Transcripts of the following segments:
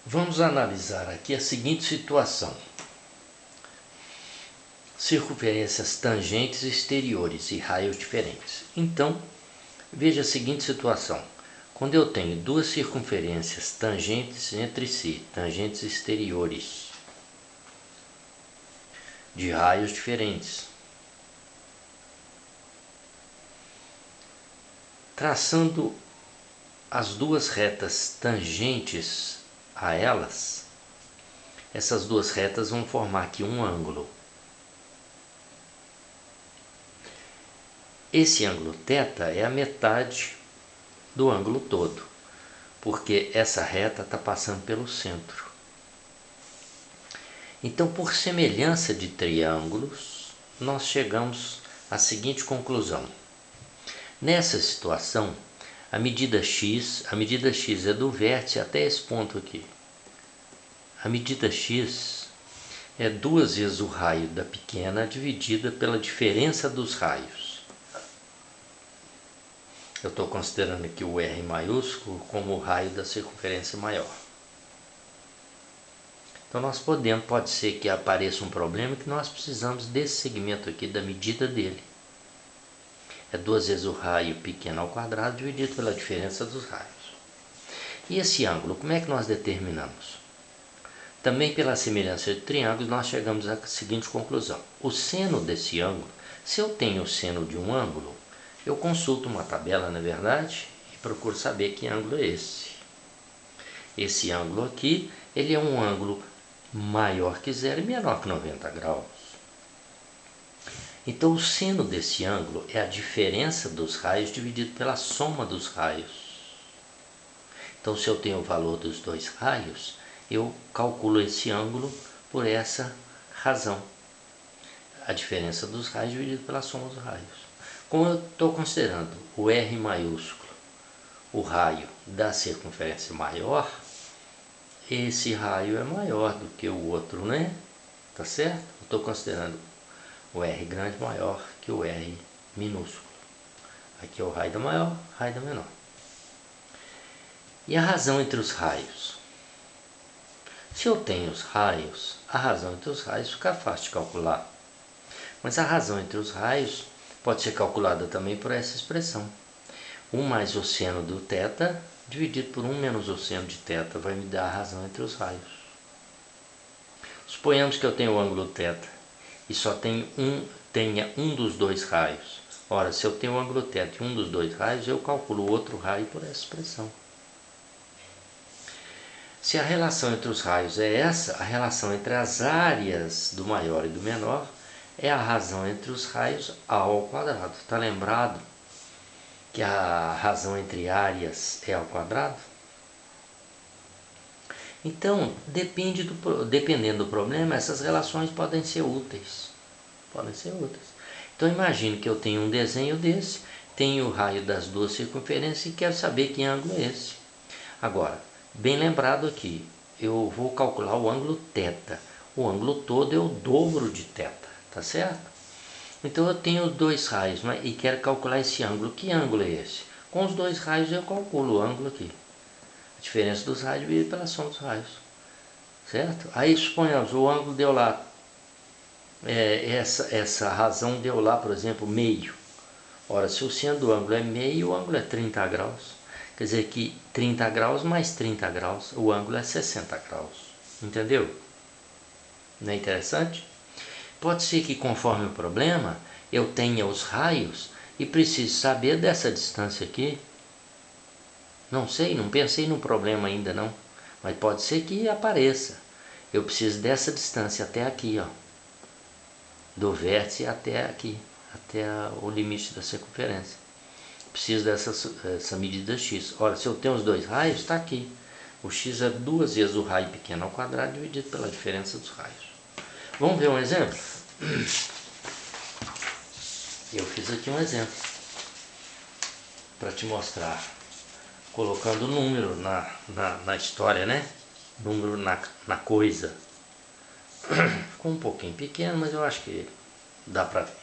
Vamos analisar aqui a seguinte situação. Circunferências tangentes exteriores e raios diferentes. Então, veja a seguinte situação. Quando eu tenho duas circunferências tangentes entre si, tangentes exteriores, de raios diferentes, traçando as duas retas tangentes a elas, essas duas retas vão formar aqui um ângulo. Esse ângulo θ é a metade do ângulo todo, porque essa reta está passando pelo centro. Então, por semelhança de triângulos, nós chegamos à seguinte conclusão. Nessa situação, a medida x é do vértice até esse ponto aqui. A medida x é 2 vezes o raio da pequena dividida pela diferença dos raios. Eu estou considerando aqui o R maiúsculo como o raio da circunferência maior. Então pode ser que apareça um problema que nós precisamos desse segmento aqui, da medida dele. É 2 vezes o raio pequeno ao quadrado dividido pela diferença dos raios. E esse ângulo, como é que nós determinamos? Também pela semelhança de triângulos, nós chegamos à seguinte conclusão. O seno desse ângulo, se eu tenho o seno de um ângulo, eu consulto uma tabela, na verdade, e procuro saber que ângulo é esse. Esse ângulo aqui, ele é um ângulo maior que zero e menor que 90 graus. Então, o seno desse ângulo é a diferença dos raios dividido pela soma dos raios. Então, se eu tenho o valor dos dois raios, eu calculo esse ângulo por essa razão. A diferença dos raios dividido pela soma dos raios. Como eu estou considerando o R maiúsculo, o raio da circunferência maior, esse raio é maior do que o outro, né? Tá certo? Eu estou considerando o R grande maior que o R minúsculo. Aqui é o raio da maior, raio da menor. E a razão entre os raios? Se eu tenho os raios, a razão entre os raios fica fácil de calcular. Mas a razão entre os raios pode ser calculada também por essa expressão. 1 mais o seno do θ dividido por 1 menos o seno de θ vai me dar a razão entre os raios. Suponhamos que eu tenho o ângulo θ e só tenha um dos dois raios. Ora, se eu tenho o ângulo θ e um dos dois raios, eu calculo o outro raio por essa expressão. Se a relação entre os raios é essa, a relação entre as áreas do maior e do menor é a razão entre os raios A ao quadrado. Está lembrado que a razão entre áreas é ao quadrado? Então, dependendo do problema, essas relações podem ser úteis. Então, imagine que eu tenho um desenho desse, tenho o raio das duas circunferências e quero saber que ângulo é esse. Agora, bem lembrado aqui, eu vou calcular o ângulo θ. O ângulo todo é o dobro de θ, tá certo? Então eu tenho dois raios e quero calcular esse ângulo. Que ângulo é esse? Com os dois raios eu calculo o ângulo aqui. A diferença dos raios dividida pela soma dos raios. Certo? Aí suponhamos, o ângulo deu lá, essa razão deu lá, por exemplo, meio. Ora, se o seno do ângulo é meio, o ângulo é 30 graus. Quer dizer que 30 graus mais 30 graus, o ângulo é 60 graus. Entendeu? Não é interessante? Pode ser que conforme o problema, eu tenha os raios e precise saber dessa distância aqui. Não sei, não pensei no problema ainda não. Mas pode ser que apareça. Eu preciso dessa distância até aqui, ó. Do vértice até aqui, até o limite da circunferência. Preciso dessa medida x. Ora, se eu tenho os dois raios, está aqui. O x é 2 vezes o raio pequeno ao quadrado dividido pela diferença dos raios. Vamos ver um exemplo? Eu fiz aqui um exemplo para te mostrar, colocando número na história, né? Número na coisa. Ficou um pouquinho pequeno, mas eu acho que dá para ver.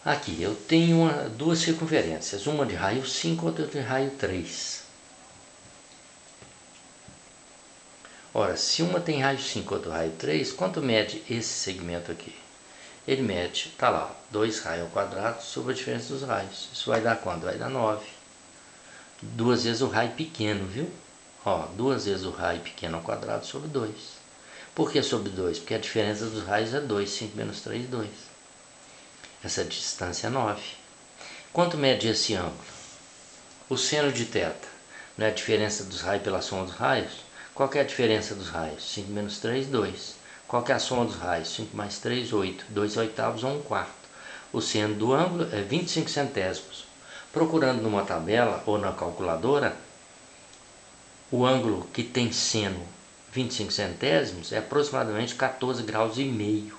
Aqui eu tenho duas circunferências, uma de raio 5 e outra de raio 3. Ora, se uma tem raio 5 e outra raio 3, quanto mede esse segmento aqui? Ele mede, tá lá, 2 raios ao quadrado sobre a diferença dos raios. Isso vai dar quanto? Vai dar 9. 2 vezes o raio pequeno, viu? Ó, 2 vezes o raio pequeno ao quadrado sobre 2. Por que sobre 2? Porque a diferença dos raios é 2. 5 menos 3, 2. Essa distância é 9. Quanto mede esse ângulo? O seno de θ. Não é a diferença dos raios pela soma dos raios? Qual que é a diferença dos raios? 5 menos 3, 2. Qual que é a soma dos raios? 5 mais 3, 8. 2 oitavos ou 1/4. O seno do ângulo é 25 centésimos. Procurando numa tabela ou na calculadora, o ângulo que tem seno 25 centésimos é aproximadamente 14 graus e meio.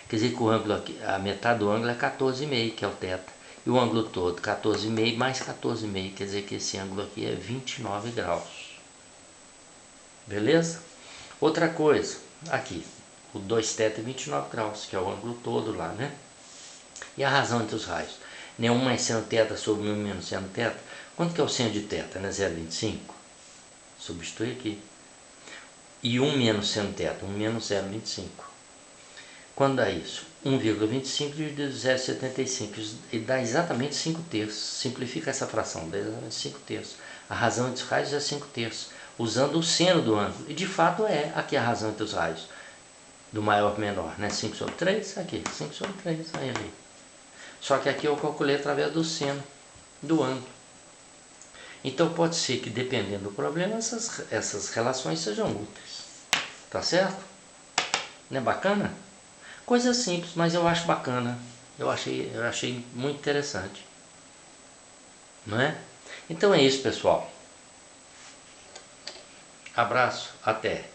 Quer dizer que o ângulo aqui, a metade do ângulo é 14,5, que é o θ. E o ângulo todo, 14,5 mais 14,5, quer dizer que esse ângulo aqui é 29 graus. Beleza? Outra coisa, aqui, o 2θ é 29 graus, que é o ângulo todo lá, né? E a razão entre os raios? Nenhum mais seno θ sobre 1 menos seno θ. Quanto que é o seno de θ? Né? 0,25? Substitui aqui. E 1 menos seno θ? 1 menos 0,25. Quando dá isso? 1,25 dividido 0,75. E dá exatamente 5 terços. Simplifica essa fração, dá exatamente 5 terços. A razão entre os raios é 5 terços, usando o seno do ângulo. E de fato é aqui a razão entre os raios. Do maior para o menor, né? 5 sobre 3, aqui, 5 sobre 3, aí ali. Só que aqui eu calculei através do seno do ângulo. Então pode ser que, dependendo do problema, essas relações sejam úteis. Tá certo? Não é bacana? Coisa simples, mas eu acho bacana. Eu achei muito interessante. Não é? Então é isso, pessoal. Abraço, até.